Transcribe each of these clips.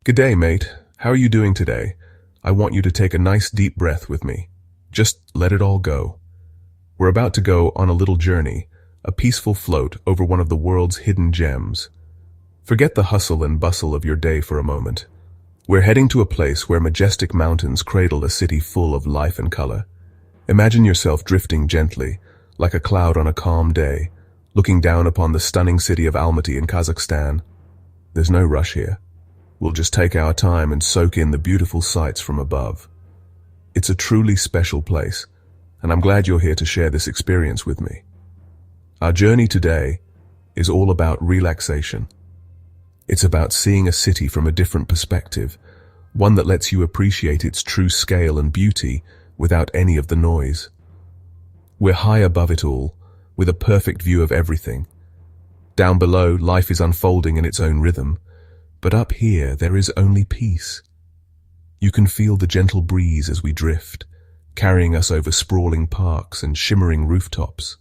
Good day, mate. How are you doing today? I want you to take a nice deep breath with me. Just let it all go. We're about to go on a little journey, a peaceful float over one of the world's hidden gems. Forget the hustle and bustle of your day for a moment. We're heading to a place where majestic mountains cradle a city full of life and color. Imagine yourself drifting gently, like a cloud on a calm day, looking down upon the stunning city of Almaty in Kazakhstan. There's no rush here. We'll just take our time and soak in the beautiful sights from above. It's a truly special place, and I'm glad you're here to share this experience with me. Our journey today is all about relaxation. It's about seeing a city from a different perspective, one that lets you appreciate its true scale and beauty without any of the noise. We're high above it all, with a perfect view of everything. Down below, life is unfolding in its own rhythm, but up here there is only peace. You can feel the gentle breeze as we drift, carrying us over sprawling parks and shimmering rooftops.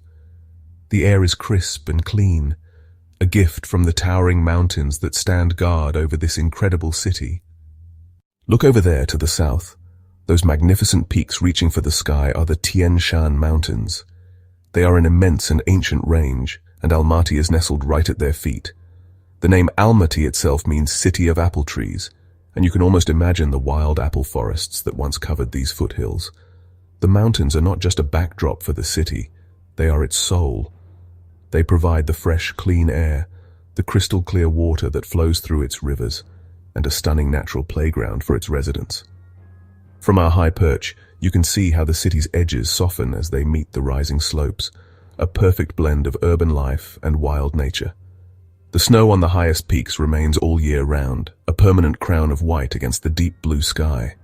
The air is crisp and clean, a gift from the towering mountains that stand guard over this incredible city. Look over there to the south. Those magnificent peaks reaching for the sky are the Shan mountains. They are an immense and ancient range, and Almaty is nestled right at their feet. The name Almaty itself means city of apple trees, and you can almost imagine the wild apple forests that once covered these foothills. The mountains are not just a backdrop for the city, they are its soul. They provide the fresh, clean air, the crystal clear water that flows through its rivers, and a stunning natural playground for its residents. From our high perch, you can see how the city's edges soften as they meet the rising slopes, a perfect blend of urban life and wild nature. The snow on the highest peaks remains all year round, a permanent crown of white against the deep blue sky.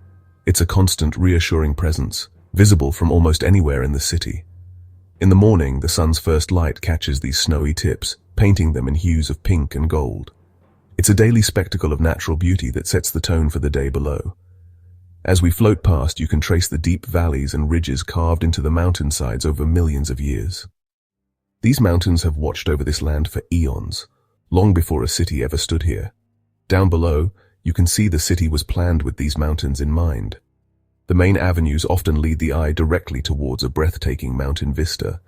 It's a constant, reassuring presence, visible from almost anywhere in the city. In the morning, the sun's first light catches these snowy tips, painting them in hues of pink and gold. It's a daily spectacle of natural beauty that sets the tone for the day below. As we float past, you can trace the deep valleys and ridges carved into the mountainsides over millions of years. These mountains have watched over this land for eons, long before a city ever stood here. Down below, you can see the city was planned with these mountains in mind. The main avenues often lead the eye directly towards a breathtaking mountain vista.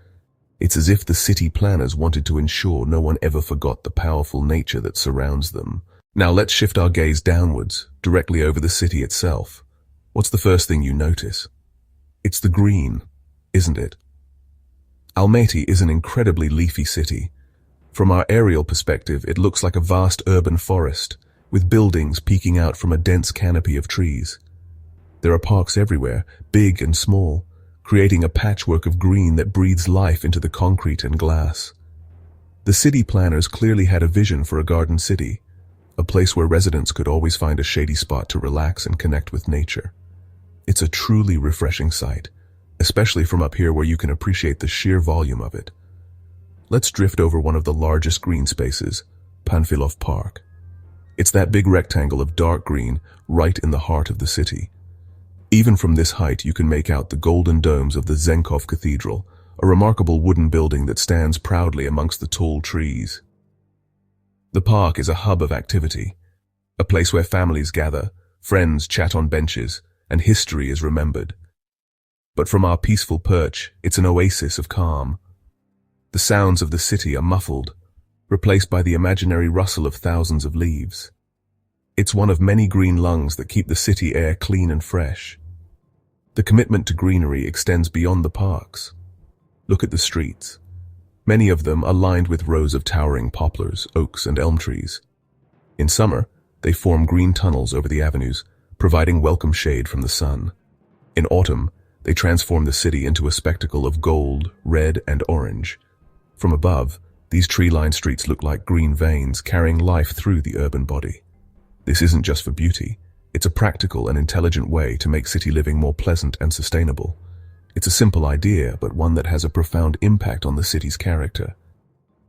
It's as if the city planners wanted to ensure no one ever forgot the powerful nature that surrounds them. Now let's shift our gaze downwards, directly over the city itself. What's the first thing you notice? It's the green, isn't it? Almaty is an incredibly leafy city. From our aerial perspective, it looks like a vast urban forest, with buildings peeking out from a dense canopy of trees. There are parks everywhere, big and small, creating a patchwork of green that breathes life into the concrete and glass. The city planners clearly had a vision for a garden city, a place where residents could always find a shady spot to relax and connect with nature. It's a truly refreshing sight, especially from up here where you can appreciate the sheer volume of it. Let's drift over one of the largest green spaces, Panfilov Park. It's that big rectangle of dark green right in the heart of the city. Even from this height, you can make out the golden domes of the Zenkov Cathedral, a remarkable wooden building that stands proudly amongst the tall trees. The park is a hub of activity, a place where families gather, friends chat on benches, and history is remembered. But from our peaceful perch, it's an oasis of calm. The sounds of the city are muffled, replaced by the imaginary rustle of thousands of leaves. It's one of many green lungs that keep the city air clean and fresh. The commitment to greenery extends beyond the parks. Look at the streets. Many of them are lined with rows of towering poplars, oaks, and elm trees. In summer, they form green tunnels over the avenues, providing welcome shade from the sun. In autumn, they transform the city into a spectacle of gold, red, and orange. From above, these tree-lined streets look like green veins carrying life through the urban body. This isn't just for beauty. It's a practical and intelligent way to make city living more pleasant and sustainable. It's a simple idea, but one that has a profound impact on the city's character.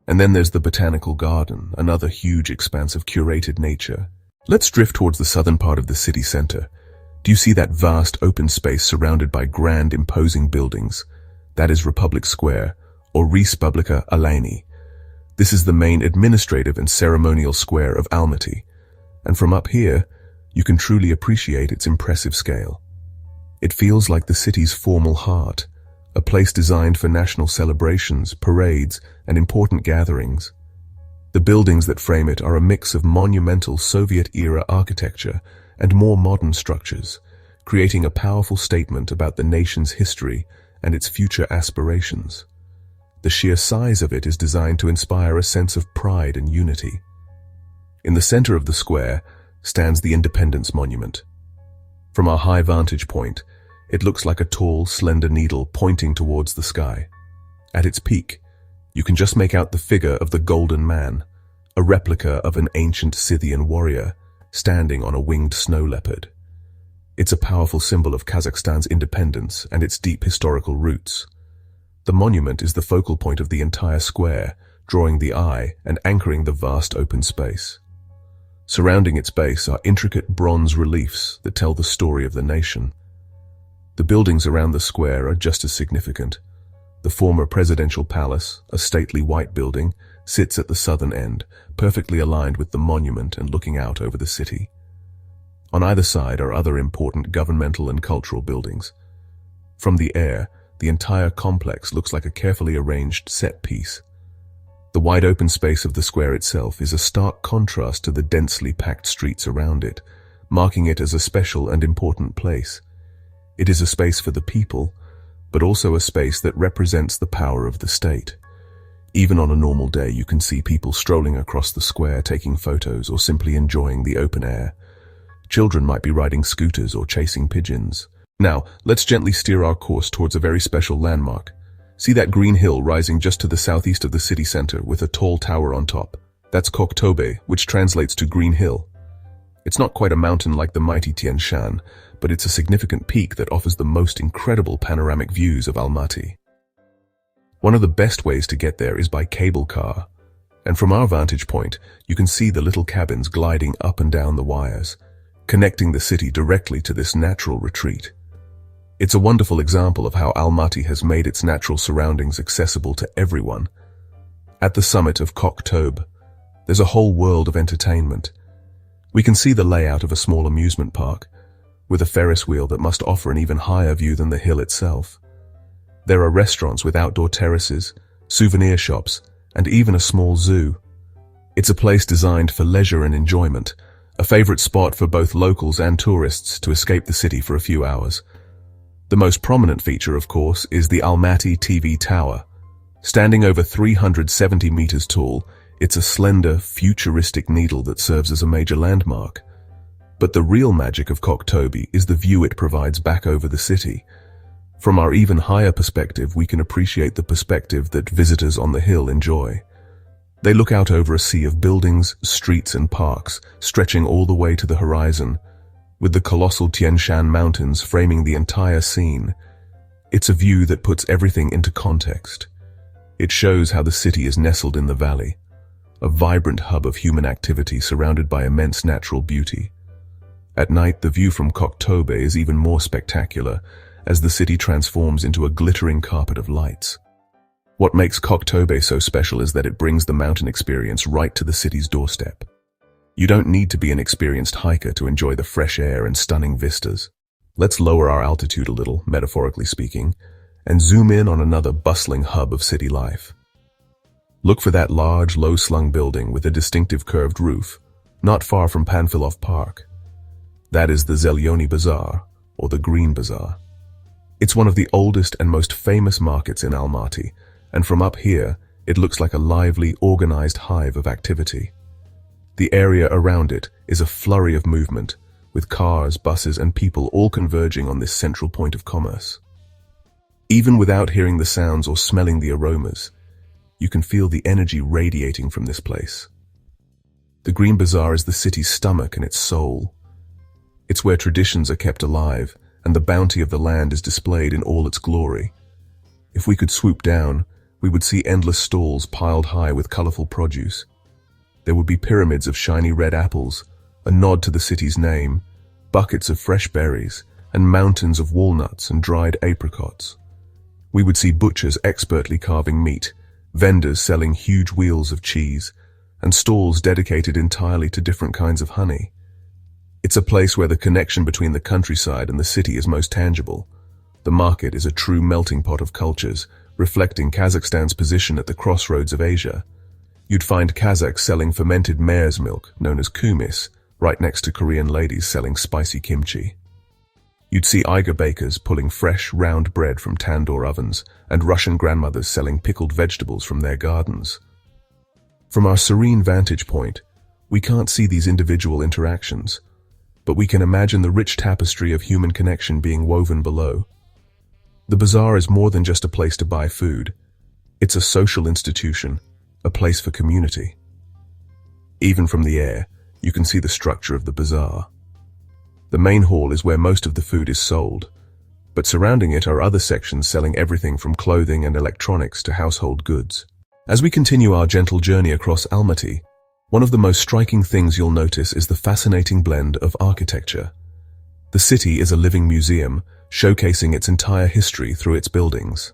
And then there's the botanical garden, another huge expanse of curated nature. Let's drift towards the southern part of the city center. Do you see that vast open space surrounded by grand, imposing buildings? That is Republic Square, or Respublika Almaty. This is the main administrative and ceremonial square of Almaty. And from up here, you can truly appreciate its impressive scale. It feels like the city's formal heart, a place designed for national celebrations, parades, and important gatherings. The buildings that frame it are a mix of monumental Soviet-era architecture and more modern structures, creating a powerful statement about the nation's history and its future aspirations. The sheer size of it is designed to inspire a sense of pride and unity. In the center of the square stands the Independence Monument. From our high vantage point, it looks like a tall, slender needle pointing towards the sky. At its peak, you can just make out the figure of the Golden Man, a replica of an ancient Scythian warrior standing on a winged snow leopard. It's a powerful symbol of Kazakhstan's independence and its deep historical roots. The monument is the focal point of the entire square, drawing the eye and anchoring the vast open space. Surrounding its base are intricate bronze reliefs that tell the story of the nation. The buildings around the square are just as significant. The former presidential palace, a stately white building, sits at the southern end, perfectly aligned with the monument and looking out over the city. On either side are other important governmental and cultural buildings. From the air, the entire complex looks like a carefully arranged set piece. The wide open space of the square itself is a stark contrast to the densely packed streets around it, marking it as a special and important place. It is a space for the people, but also a space that represents the power of the state. Even on a normal day, you can see people strolling across the square, taking photos or simply enjoying the open air. Children might be riding scooters or chasing pigeons. Now, let's gently steer our course towards a very special landmark. See that green hill rising just to the southeast of the city center with a tall tower on top? That's Koktobe, which translates to Green Hill. It's not quite a mountain like the mighty Tien, Shan, but it's a significant peak that offers the most incredible panoramic views of Almaty. One of the best ways to get there is by cable car, and from our vantage point, you can see the little cabins gliding up and down the wires, connecting the city directly to this natural retreat. It's a wonderful example of how Almaty has made its natural surroundings accessible to everyone. At the summit of Koktobe, there's a whole world of entertainment. We can see the layout of a small amusement park, with a Ferris wheel that must offer an even higher view than the hill itself. There are restaurants with outdoor terraces, souvenir shops, and even a small zoo. It's a place designed for leisure and enjoyment, a favorite spot for both locals and tourists to escape the city for a few hours. The most prominent feature, of course, is the Almaty TV Tower. Standing over 370 meters tall, it's a slender, futuristic needle that serves as a major landmark. But the real magic of Koktobe is the view it provides back over the city. From our even higher perspective, we can appreciate the perspective that visitors on the hill enjoy. They look out over a sea of buildings, streets, and parks, stretching all the way to the horizon, with the colossal Tien Shan mountains framing the entire scene. It's a view that puts everything into context. It shows how the city is nestled in the valley, a vibrant hub of human activity surrounded by immense natural beauty. At night, the view from Koktobe is even more spectacular, as the city transforms into a glittering carpet of lights. What makes Koktobe so special is that it brings the mountain experience right to the city's doorstep. You don't need to be an experienced hiker to enjoy the fresh air and stunning vistas. Let's lower our altitude a little, metaphorically speaking, and zoom in on another bustling hub of city life. Look for that large, low-slung building with a distinctive curved roof, not far from Panfilov Park. That is the Zelyony Bazaar, or the Green Bazaar. It's one of the oldest and most famous markets in Almaty, and from up here, it looks like a lively, organized hive of activity. The area around it is a flurry of movement, with cars, buses, and people all converging on this central point of commerce. Even without hearing the sounds or smelling the aromas, you can feel the energy radiating from this place. The Green Bazaar is the city's stomach and its soul. It's where traditions are kept alive, and the bounty of the land is displayed in all its glory. If we could swoop down, we would see endless stalls piled high with colorful produce. There would be pyramids of shiny red apples, a nod to the city's name, buckets of fresh berries, and mountains of walnuts and dried apricots. We would see butchers expertly carving meat, vendors selling huge wheels of cheese, and stalls dedicated entirely to different kinds of honey. It's It's a place where the connection between the countryside and the city is most tangible. The market is a true melting pot of cultures, reflecting Kazakhstan's position at the crossroads of Asia. You'd find Kazakhs selling fermented mare's milk, known as kumis, right next to Korean ladies selling spicy kimchi. You'd see Eiger bakers pulling fresh, round bread from tandoor ovens, and Russian grandmothers selling pickled vegetables from their gardens. From our serene vantage point, we can't see these individual interactions, but we can imagine the rich tapestry of human connection being woven below. The bazaar is more than just a place to buy food. It's a social institution, a place for community. Even from the air, you can see the structure of the bazaar. The main hall is where most of the food is sold, but surrounding it are other sections selling everything from clothing and electronics to household goods. As we continue our gentle journey across Almaty, one of the most striking things you'll notice is the fascinating blend of architecture. The city is a living museum, showcasing its entire history through its buildings.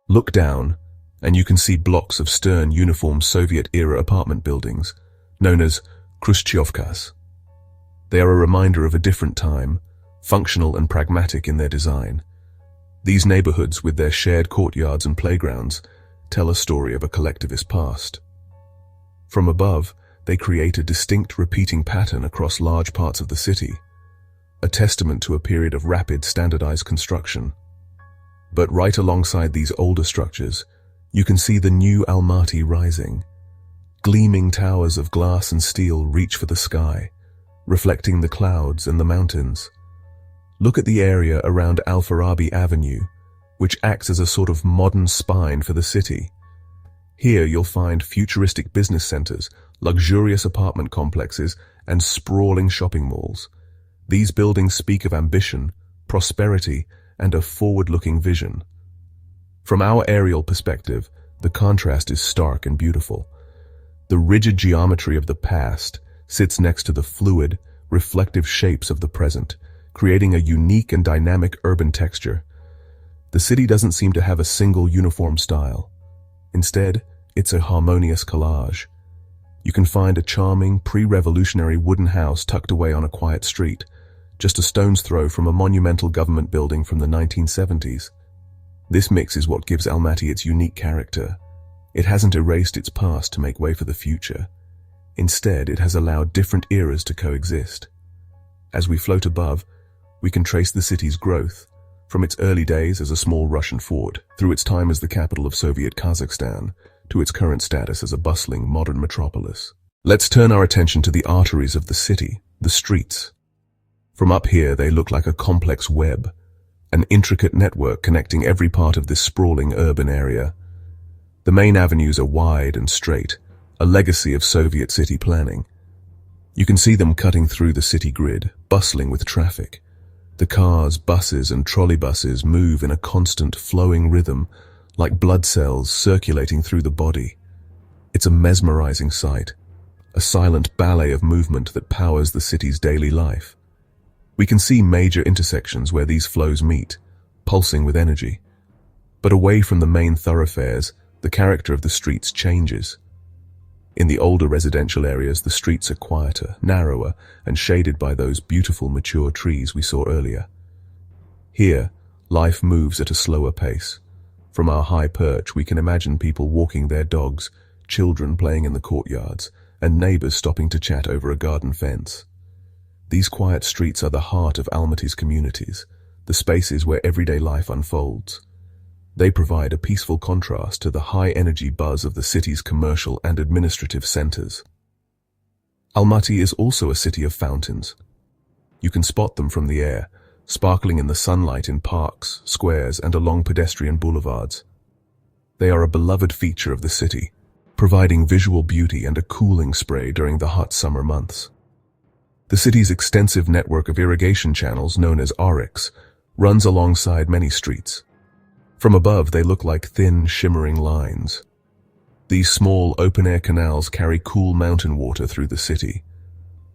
Look down, and you can see blocks of stern, uniform Soviet-era apartment buildings, known as Khrushchevkas. They are a reminder of a different time, functional and pragmatic in their design. These neighborhoods, with their shared courtyards and playgrounds, tell a story of a collectivist past. From above, they create a distinct repeating pattern across large parts of the city, a testament to a period of rapid, standardized construction. But right alongside these older structures, you can see the new Almaty rising. Gleaming towers of glass and steel reach for the sky, reflecting the clouds and the mountains. Look at the area around Al-Farabi Avenue, which acts as a sort of modern spine for the city. Here you'll find futuristic business centers, luxurious apartment complexes, and sprawling shopping malls. These buildings speak of ambition, prosperity, and a forward-looking vision. From our aerial perspective, the contrast is stark and beautiful. The rigid geometry of the past sits next to the fluid, reflective shapes of the present, creating a unique and dynamic urban texture. The city doesn't seem to have a single uniform style. Instead, it's a harmonious collage. You can find a charming, pre-revolutionary wooden house tucked away on a quiet street, just a stone's throw from a monumental government building from the 1970s. This mix is what gives Almaty its unique character. It hasn't erased its past to make way for the future. Instead, it has allowed different eras to coexist. As we float above, we can trace the city's growth, from its early days as a small Russian fort, through its time as the capital of Soviet Kazakhstan, to its current status as a bustling modern metropolis. Let's turn our attention to the arteries of the city, the streets. From up here, they look like a complex web, an intricate network connecting every part of this sprawling urban area. The main avenues are wide and straight, a legacy of Soviet city planning. You can see them cutting through the city grid, bustling with traffic. The cars, buses, and trolleybuses move in a constant flowing rhythm, like blood cells circulating through the body. It's a mesmerizing sight, a silent ballet of movement that powers the city's daily life. We can see major intersections where these flows meet, pulsing with energy. But away from the main thoroughfares, the character of the streets changes. In the older residential areas, the streets are quieter, narrower, and shaded by those beautiful mature trees we saw earlier. Here, life moves at a slower pace. From our high perch, we can imagine people walking their dogs, children playing in the courtyards, and neighbors stopping to chat over a garden fence. These quiet streets are the heart of Almaty's communities, the spaces where everyday life unfolds. They provide a peaceful contrast to the high-energy buzz of the city's commercial and administrative centers. Almaty is also a city of fountains. You can spot them from the air, sparkling in the sunlight in parks, squares, and along pedestrian boulevards. They are a beloved feature of the city, providing visual beauty and a cooling spray during the hot summer months. The city's extensive network of irrigation channels, known as ariks, runs alongside many streets. From above, they look like thin, shimmering lines. These small, open-air canals carry cool mountain water through the city,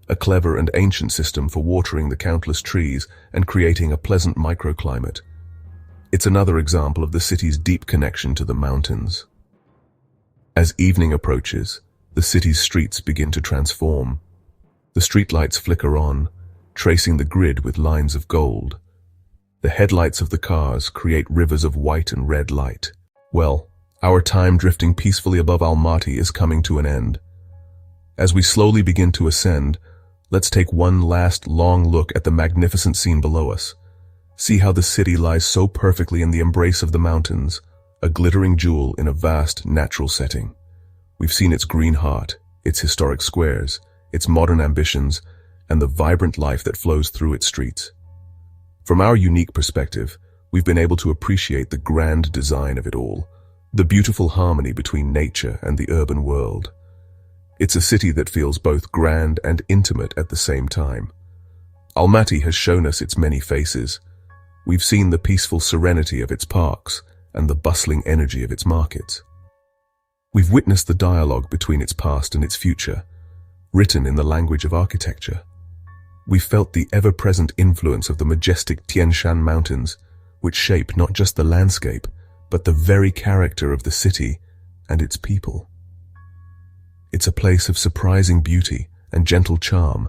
a clever and ancient system for watering the countless trees and creating a pleasant microclimate. It's another example of the city's deep connection to the mountains. As evening approaches, the city's streets begin to transform. The streetlights flicker on, tracing the grid with lines of gold. The headlights of the cars create rivers of white and red light. Well, our time drifting peacefully above Almaty is coming to an end. As we slowly begin to ascend, let's take one last long look at the magnificent scene below us. See how the city lies so perfectly in the embrace of the mountains, a glittering jewel in a vast natural setting. We've seen its green heart, its historic squares, its modern ambitions, and the vibrant life that flows through its streets. From our unique perspective, we've been able to appreciate the grand design of it all, the beautiful harmony between nature and the urban world. It's a city that feels both grand and intimate at the same time. Almaty has shown us its many faces. We've seen the peaceful serenity of its parks and the bustling energy of its markets. We've witnessed the dialogue between its past and its future, written in the language of architecture. We've felt the ever-present influence of the majestic Tien mountains, which shape not just the landscape, but the very character of the city and its people. It's a place of surprising beauty and gentle charm,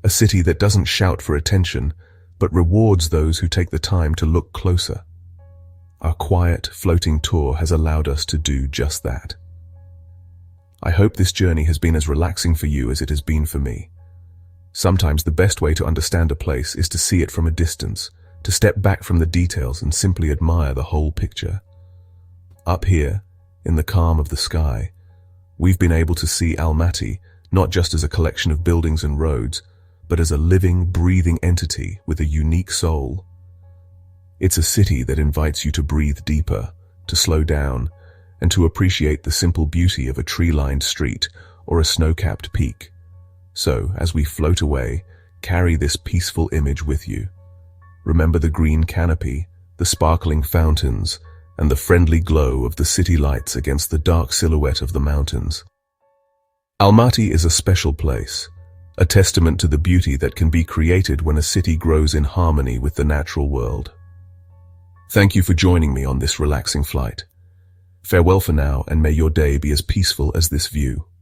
a city that doesn't shout for attention, but rewards those who take the time to look closer. Our quiet, floating tour has allowed us to do just that. I hope this journey has been as relaxing for you as it has been for me. Sometimes the best way to understand a place is to see it from a distance, to step back from the details and simply admire the whole picture. Up here, in the calm of the sky, we've been able to see Almaty not just as a collection of buildings and roads, but as a living, breathing entity with a unique soul. It's a city that invites you to breathe deeper, to slow down, and to appreciate the simple beauty of a tree-lined street or a snow-capped peak. So, as we float away, carry this peaceful image with you. Remember the green canopy, the sparkling fountains, and the friendly glow of the city lights against the dark silhouette of the mountains. Almaty is a special place, a testament to the beauty that can be created when a city grows in harmony with the natural world. Thank you for joining me on this relaxing flight. Farewell for now, and may your day be as peaceful as this view.